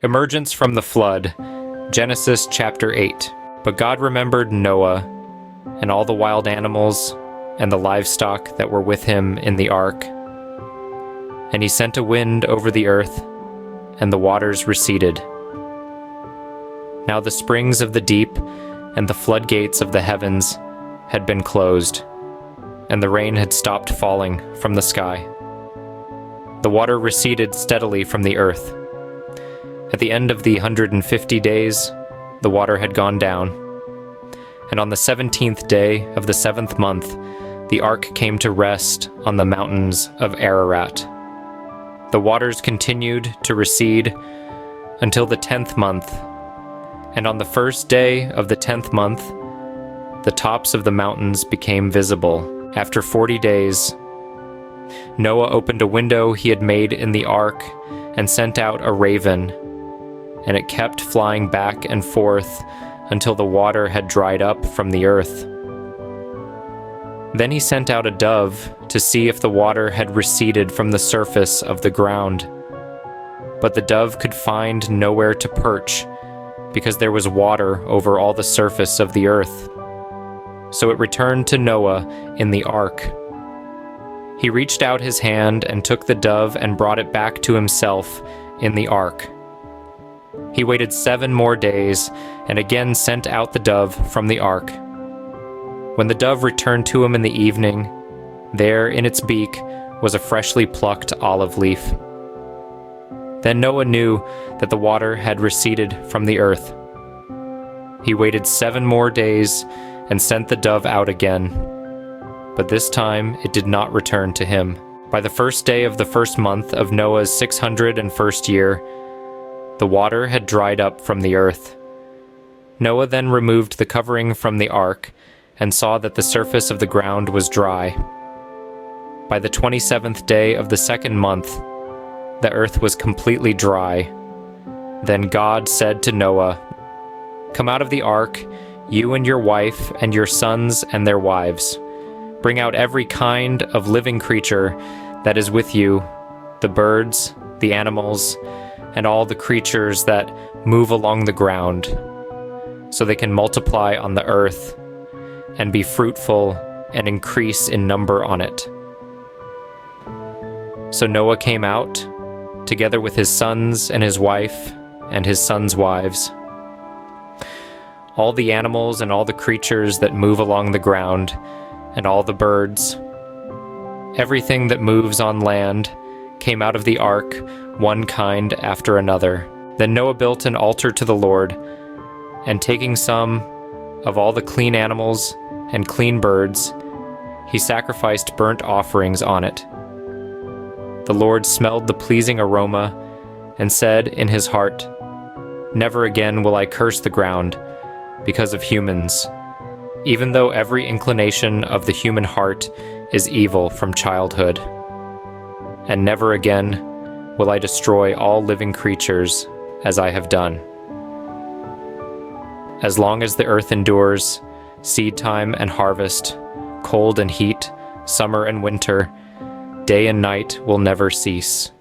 Emergence from the flood, Genesis chapter 8. But God remembered Noah, and all the wild animals, and the livestock that were with him in the ark. And he sent a wind over the earth, and the waters receded. Now the springs of the deep, and the floodgates of the heavens, had been closed, and the rain had stopped falling from the sky. The water receded steadily from the earth. At the end of the 150 days, the water had gone down. And on the 17th day of the 7th month, the ark came to rest on the mountains of Ararat. The waters continued to recede until the 10th month. And on the first day of the 10th month, the tops of the mountains became visible. After 40 days, Noah opened a window he had made in the ark and sent out a raven, and it kept flying back and forth until the water had dried up from the earth. Then he sent out a dove to see if the water had receded from the surface of the ground. But the dove could find nowhere to perch, because there was water over all the surface of the earth. So it returned to Noah in the ark. He reached out his hand and took the dove and brought it back to himself in the ark. He waited 7 more days and again sent out the dove from the ark. When the dove returned to him in the evening, there in its beak was a freshly plucked olive leaf. Then Noah knew that the water had receded from the earth. He waited 7 more days and sent the dove out again, but this time it did not return to him. By the first day of the first month of Noah's 601st year, the water had dried up from the earth. Noah then removed the covering from the ark and saw that the surface of the ground was dry. By the 27th day of the 2nd month, the earth was completely dry. Then God said to Noah, "Come out of the ark, you and your wife and your sons and their wives. Bring out every kind of living creature that is with you, the birds, the animals, and all the creatures that move along the ground, so they can multiply on the earth and be fruitful and increase in number on it." So Noah came out, together with his sons and his wife and his sons' wives. All the animals and all the creatures that move along the ground, and all the birds, everything that moves on land, came out of the ark, one kind after another. Then Noah built an altar to the Lord, and taking some of all the clean animals and clean birds, he sacrificed burnt offerings on it. The Lord smelled the pleasing aroma and said in his heart, "Never again will I curse the ground because of humans, even though every inclination of the human heart is evil from childhood. And never again will I destroy all living creatures as I have done. As long as the earth endures, seed time and harvest, cold and heat, summer and winter, day and night will never cease."